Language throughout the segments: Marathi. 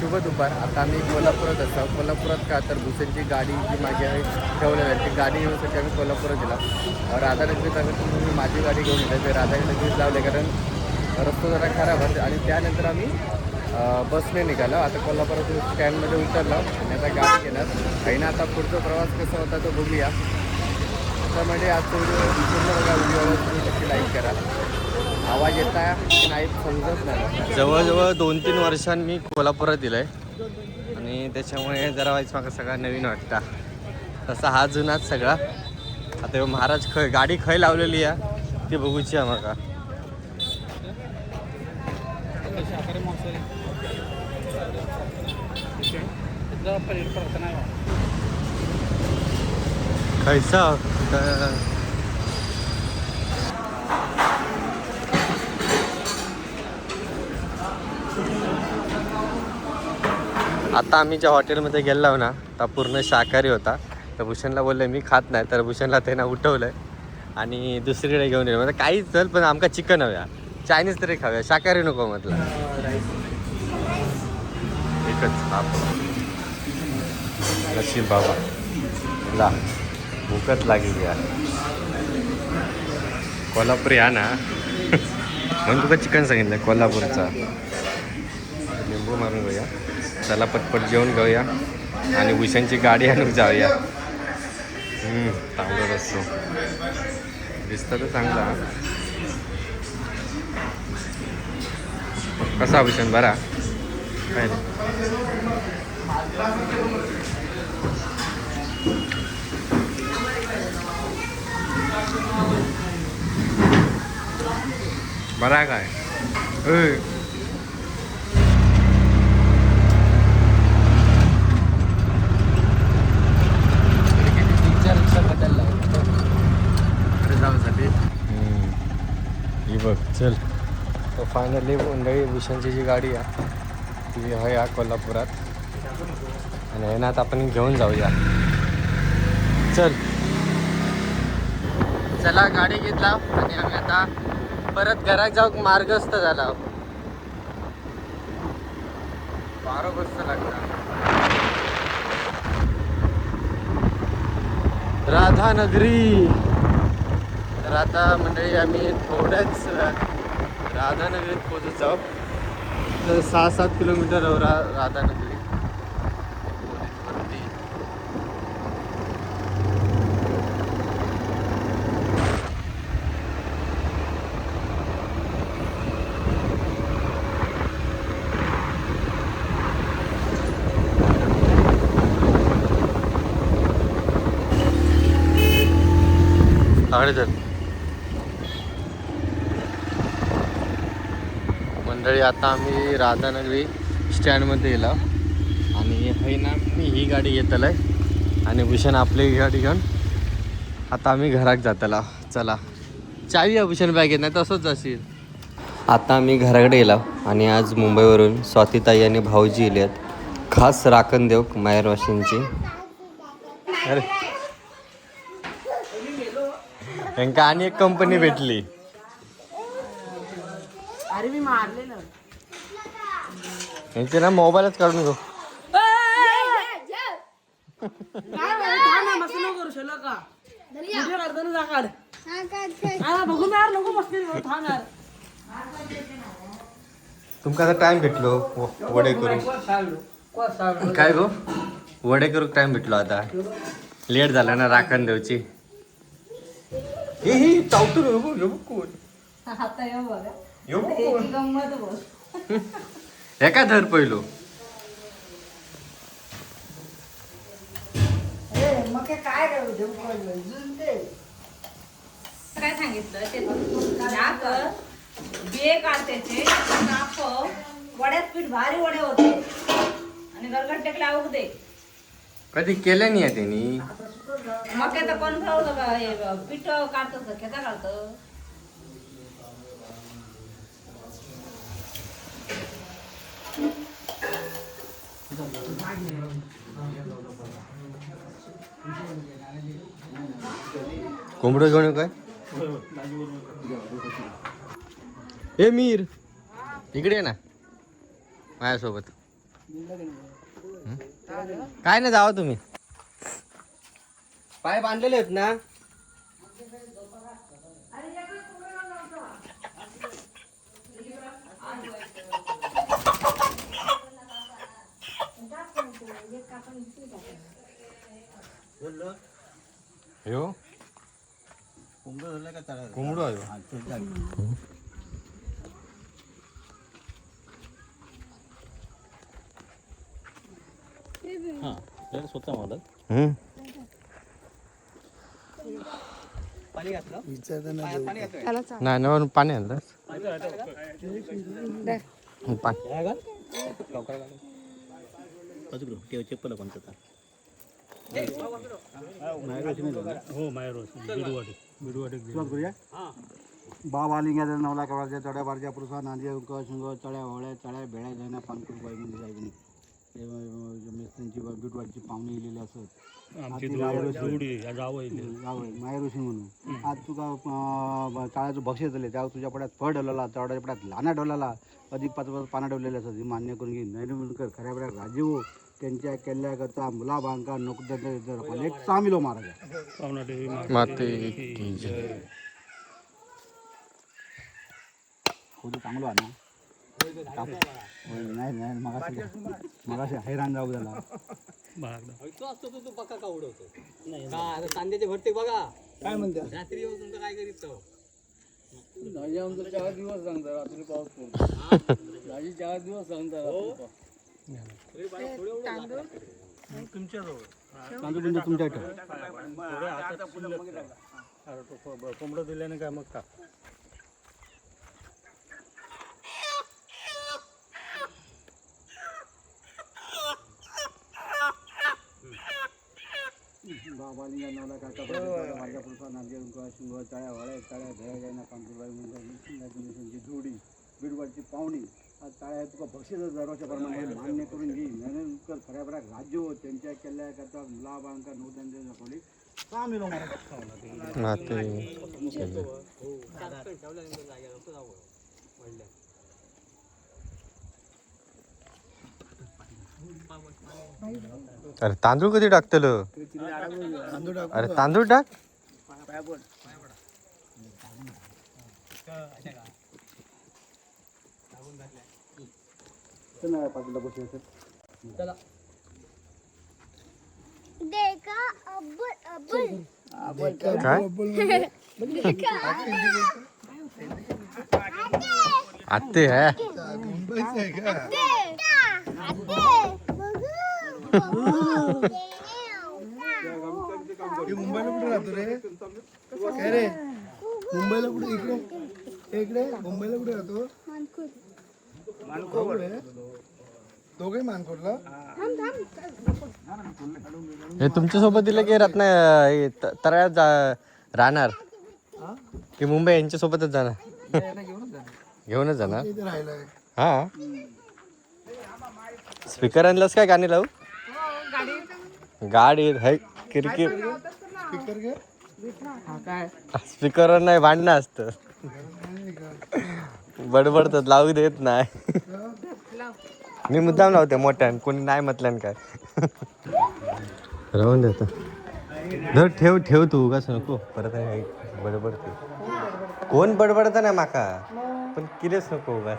शुभ दुपार. आता आम्ही कोल्हापुरात असतो. कोल्हापुरात का तर भूषणची गाडी जी माझी आहे ठेवलेली आहे ती गाडी येण्यासाठी आम्ही कोल्हापुरात दिला. राधानगरीत आम्ही तुम्ही माझी गाडी घेऊन येतो ते राधानगरीत लावले कारण रस्ता जरा खराब होते आणि त्यानंतर आम्ही बसने निघालो. आता कोल्हापुरात स्टँडमध्ये उतरलो आणि आता गाडी घेणार काही ना. आता पुढचा प्रवास कसा होता तो बघूया. त्यामध्ये आजचा व्हिडिओ पूर्ण बघा. व्हिडिओला तुम्ही नक्की लाईक करा. आवाज येत आहे की नाही समजत नाही. जवळजवळ 2-3 वर्षांनी मी कोल्हापुरात दिलं आहे आणि त्याच्यामुळे जरा व्हायचं मला सगळा नवीन वाटता. तसा हा जुनाच सगळा. आता महाराज गाडी खय लावलेली आहे ती बघूची आहे मका. खयचा आता आम्ही ज्या हॉटेलमध्ये गेलो ना तर पूर्ण शाकाहारी होता. तर भूषणला बोलले मी खात नाही तर भूषणला त्यांना उठवलं आहे आणि दुसरीकडे घेऊन येईल. म्हणजे काहीच चल पण आमका चिकन हव्या चायनीज तरी खाव्या शाकाहारी नको म्हटलं. एकच नशीब बाबा ला भूकच लागली यार. कोल्हापुरी या ना म्हणून तुका चिकन सांगितलं कोल्हापूरचा. लिंबू मारून घेऊया. चला पटपट जेवण घेऊया आणि भूषणची गाडी आणून जाऊया. तांबडा रस्सो दिसतं तर चांगला. कसा भूषण बरा काय बरा काय ही बघ चल. तर फायनली मंडळी भूषणची जी गाडी आहे ती आहे या कोल्हापुरात आणि आहे ना आता आपण घेऊन जाऊया. चल चला गाडी घेतला आणि आम्ही आता परत घरात जाऊ मार्गस्थ झाला. 12 वाजता लागला. राधानगरी. तर आता मंडळी आम्ही थोड्याच राधानगरीत पोहोचत जाऊ. तर 6-7 किलोमीटर राधानगरी. मंडळी आता आम्ही राधानगरी स्टँडमध्ये गेलो आणि हे ना मी ही गाडी घेतलं आहे आणि भूषण आपली गाडी घेऊन आता आम्ही घरात जातला. चला चावी आहे भूषण बॅगेत नाही तसंच जाशील. आता आम्ही घराकडे गेलो आणि आज मुंबईवरून स्वातीताई आणि भाऊजी गेले आहेत. खास राखणदेव माहेर वाशिंची. अरे यांका आणि एक कंपनी भेटली. अरे मी मारले ना यांचे ना मोबाईलच काढून घेऊ. करू शकलो का बघून यार नको बसले थांब यार. तुमका आता टाइम भेटलो वडे करू काय गो वडे करू टाइम भेटलो. आता लेट झाला ना राखण देवची. ही चावतो कोण एका धर पहिलो. काय सांगितलं ते बिये काढते वड्यात पीठ भारी वडे होते आणि गरगट टेकला आवक दे. कधी केलं नाही त्यांनी. मक्याचा कॉर्नफ्लॉवर पीठ काढतो खेचा काढतो. कोंबडं घेऊन काय ए मीर इकडे ये ना माझ्यासोबत. काय नाही जावा तुम्ही. पाय बांधलेले आहेत ना. यो कोंबडो आहे. स्वतः मला नाही ना पाणी आणलं चप्पल पण बाब आलिंग्या नवला कवाच्या चढ्या बारच्या पुरुषा नांदी शिंग चढ्या होळ्या चढ्या भेळ्या जाईना पानपूर बाईमध्ये जायची मिस्त्रींची बिटवाडची पाहुणे गेलेली असत मायऋषी म्हणून आज तुका काळाचं बक्षीस दिले त्यावर तुझ्या पड्यात फळ डवलेला चढ्याच्या पड्यात लहाना डवलेला अधिक 5 पाना डवलेले असत ही मान्य करून घे नैनकर खऱ्या बऱ्या राजीव त्यांच्या केल्याकरता मुला बांका नोकदार एक 6 मिलो मारा खोली चांगलो आहे ना. नाही नाही मगाशी हैराण जाऊ त्याला. कांद्याचे भट्टे बघा काय म्हणते रात्री येऊन तुमचं काय करीत भाजी आमचं 4 दिवस सांगता रात्री पाऊस पडतो. भाजी 4 दिवस सांगता तांदूळ तुमच्या कोंबडं दिल्याने काय मग का बाबालिंगा नवला काका माझ्या पुरुषा नांदी शिंग चळ्या वळ्या चळ्या भेळ्या जाईना पानपूरबाई म्हणजे जोडी बिडवाडची पाहुणी आज टाळ्या तुका बक्षीस दरवर्षा प्रमाणे मान्य करून घे नैनकर खऱ्या बऱ्या राज्य हो त्यांच्या केल्याकरता मुला बांका नोकदार खोली 6 मिलो अरे तांदूळ कधी टाकतल. अरे तांदूळ टाक. आते है मुंबईला कुठे राहतो रे. काय रे मुंबईला कुठे इकडे इकडे मुंबईला कुठे राहतो. मानकोड दोघे मानकोडला. हे तुमच्या सोबत दिलं की रत्न तळ्यात राहणार की मुंबई यांच्या सोबतच जाणार. घेऊनच जाणार. इथे राहिलाय. हा स्पीकर आणलास काय गाणी लावू. गाडी हाय किरकिर स्पीकर घे. स्पीकर नाही भांडणं असतं. बडबडतात लावू देत नाही. मी मुद्दाम लावते मोठ्यान कोणी नाही म्हटल्यान काय. राहून देत धर ठेव ठेव तू कसं नको परत बडबडते. कोण बडबडत नाही माका पण किलेच नको उगाच.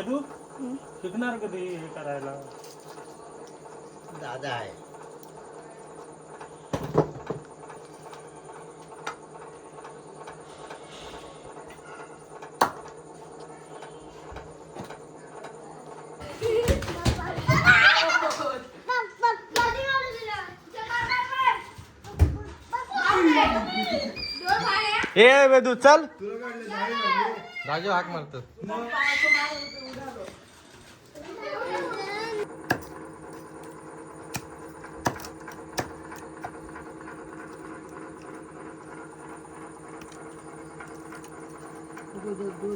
तू शिकणार कधी हे करायला. दादा आहे. ए वेदू चल राजू हाक मारतो. काळं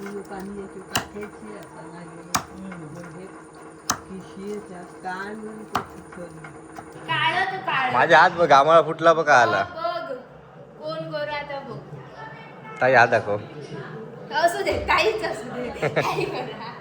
तर काळं. माझ्या हात बघ आम्हाला फुटला बघा आला. बघ कोण गोरा आता बघ. ताई हात दाखव. असू दे काहीच असू दे काही करा.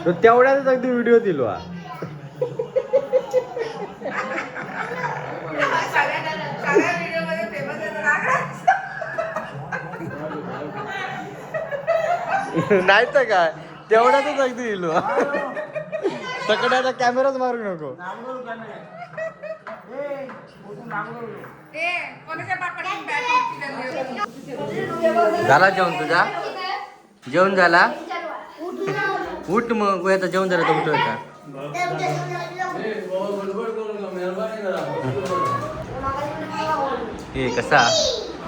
तो तेवढ्याच अगदी व्हिडिओ दिलो नाही तर काय तेवढ्याच अगदी दिलो सगळ्याचा कॅमेराच मारू नको. झाला जेवण तुझा? जेवण झाला? उठ मग आता जेवण झालं तर उठवाय का? हे कसा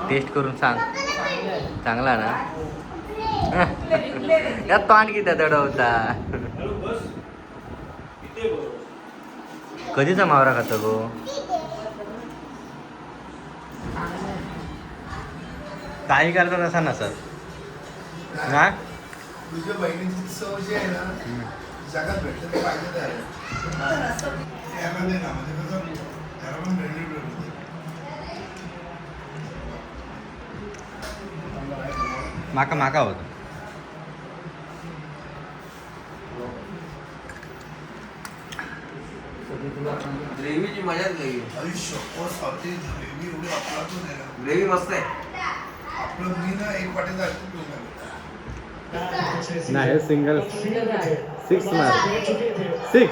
टेस्ट करून सांग. चांगला ना? यात तोंड किती दड होता. कधीचा मावरा खातो गो? काही करता तसा नसत ना. तुझ्या बहिणीची चव जी आहे ना जगात भेटलं ते पाहिजे ते आहे. त्यामध्ये ना म्हणजे कसं त्याला पण credit भेटतं. माका माका होत. ग्रेव्हीची मजाच वेगळी. आयुष्य सावती ग्रेव्ही एवढी आपलातून आहे ना. ग्रेव्ही मस्त आहे. आपलं मी ना एक वाटी जास्त पिऊन नाही सिंगल 6 मार 6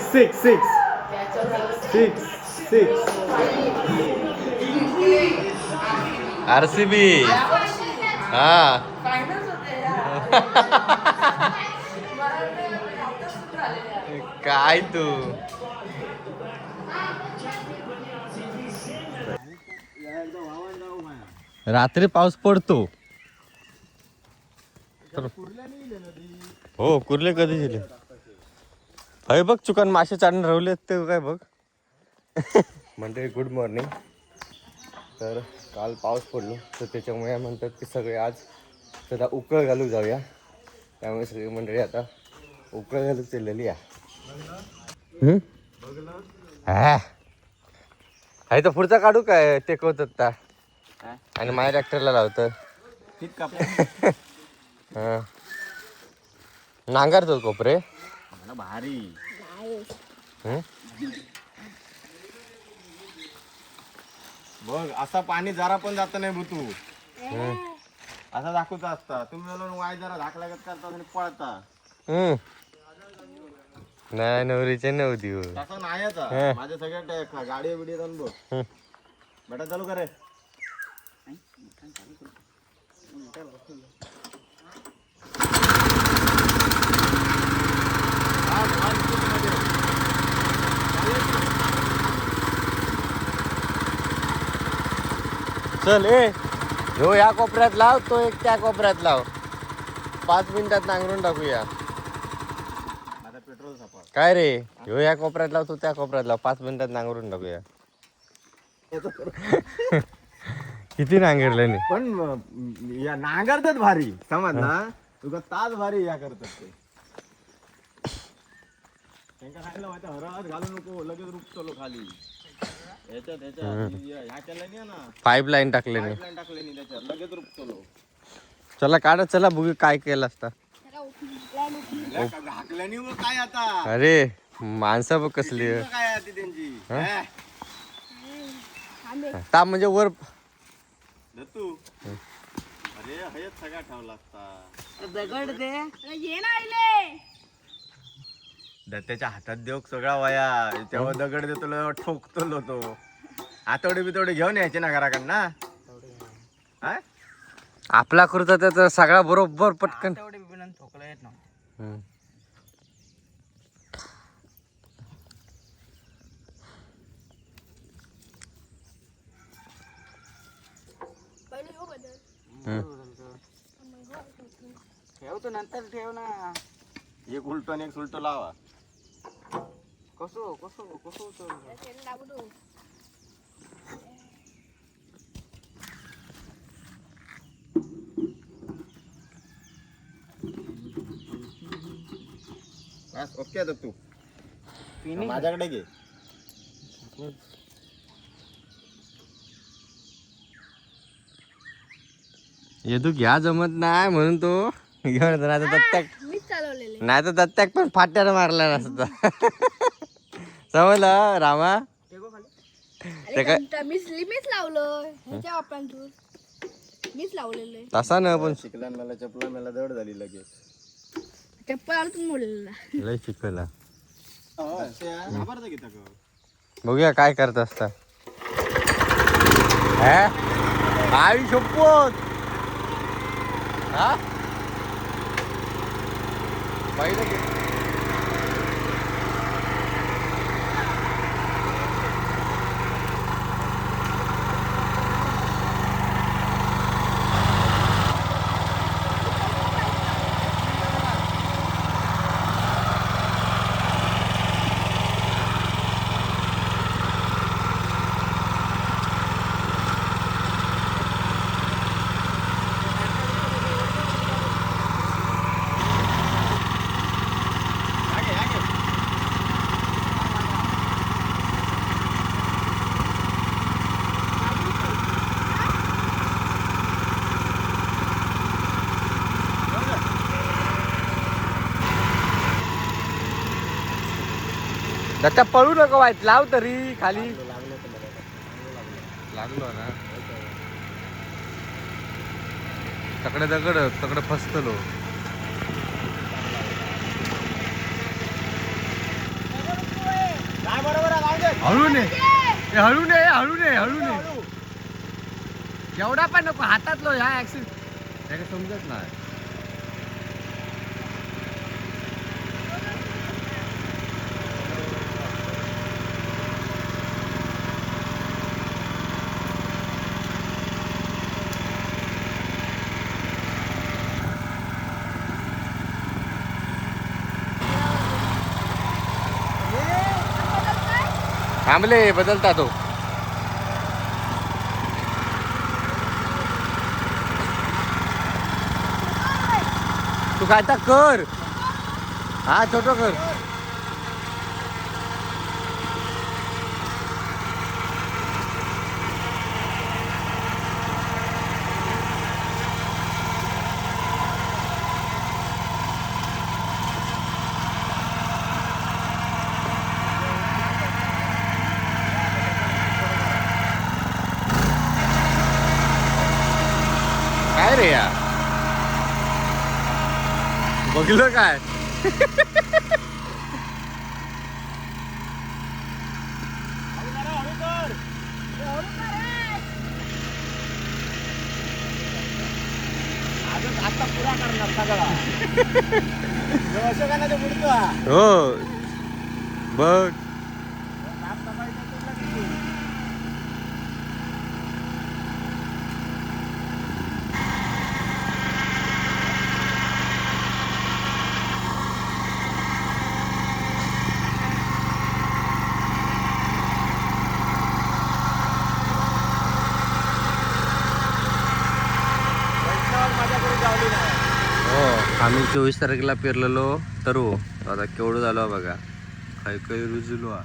RCB हा काय तू रात्री पाऊस पडतो. हो कुर्ले कधी दिले हय बघ चुकान मासे चाडून रावले ते काय बघ. म्हणजे गुड मॉर्निंग. तर काल पाऊस पडलो तर त्याच्यामुळे म्हणतात की सगळे आज सध्या उकळ घालू जाऊया. त्यामुळे सगळी मंडळी आता उकळ घालू चाललेली आहे. तर पुढचा काढू काय टेकवतात ता आणि माझ्या ट्रॅक्टरला लावतं. नांगरतो कोपरे भारी. बघ असा पाणी जरा पण जात नाही भूतू. असा दाखवता असता तुम्ही वाय जरा धाकलागत करता आणि पळता. नाही नवरीचे नव्हती तसं नाही आता. माझ्या सगळ्या गाडी बिडी जाऊन बघ. बेटा चालू करे. चल ह्यो या कोपऱ्यात लाव तो एक त्या कोपऱ्यात लाव. 5 मिनिटात नांगरून टाकूया. माझा पेट्रोल सापड. काय रे ह्यो या कोपऱ्यात लाव तो त्या कोपऱ्यात लाव 5 मिनिटात नांगरून टाकूया. किती नांगरलं नाही पण या नांगरतात भारी समज ना. तुझा तास भारी या करतात ते. त्यांना सांगितलं माहिती हरत घालू नको लगेच रुपतो खाली. ह्या केला नाही ना. पाईपलाईन टाकले नाही. पाईपलाईन टाकले नाही त्याच्यात लगेच रुपतो. चला काढ चला बघू काय केलं असता. हाकल्याने मग काय आता. अरे माणसं बघ कसली काय आती त्यांची. ता म्हणजे वर दत्तू. अरे हयत सगळा ठेवला असता. दगड दे. ये ना आले. दत्त्याच्या हातात देऊ सगळा वया. तेव्हा दगड देतो ठोकतो तो. आतवडे बितवडे घेऊन यायचे ना घराकडं ना. आपला खर्च त्याचा सगळा बरोबर पटकन. ठोकला येत ना. ठेवतो नंतर ठेव ना. एक उलटो आणि एक सुलटो लावा. कसं होतं? बस ओके आता तू माझ्याकडे घे. येतो घ्या जमत नाही म्हणून तो घेऊन येतो. नाही तर दत्त्याक मीच चालवलेले. नाही तर दत्त्याक पण फाट्यानं मारला नसता. समजलं रामा. ते काय मीच लावलं ह्याच्या वापरांतून मीच लावलेलं. तसा न पण शिकला मला चपला मला जड झाली लगेच. चप्पल आलतून मोडलेला. लय शिकवला. घाबरता की तक. बघूया काय करत असता. आई शपथ. हा पहिलं दत्ता पळू नको वाईट लाव तरी खाली लागलो ना. तकडे तकडे फसतलो. हळू ने हळू ने हळू ने हळू ने. एवढा पण नको हातातलो ह्या ऍक्सिडेंट त्याला समजत नाही. थांबले बदलता तो. तू काय तर कर. हा छोटो कर. काय रे या बघलं काय. आता पुरा करणार सगळा. हो बघ. हो आम्ही 24 तारखेला पेरलेलो तरू आता केवढं झालो बघा. काही रुजलो.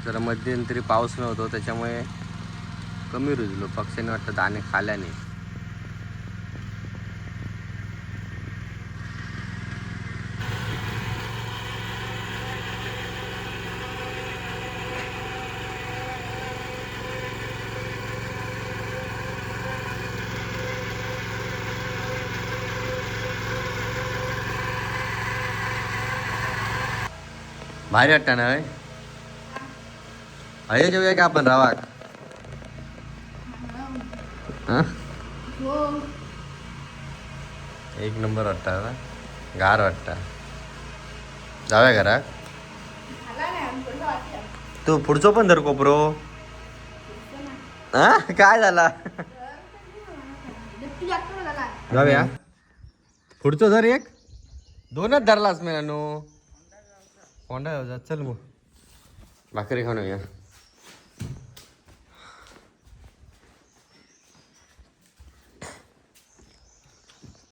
जरा मध्यंतरी पाऊस नव्हतो त्याच्यामुळे कमी रुजलो. पक्ष्याने वाटतं दाणे खाल्याने. भारी वाटतं ना. अय जेवूया का आपण रावाक. एक नंबर वाटता ना. गार वाटता. जाऊया घरात. तू पुढचं पण धर कोपरो. हा काय झाला. जाऊया पुढचं धर एक 2च धरलास मी नानू कोंडा चल मग भाकरी खाऊन येऊया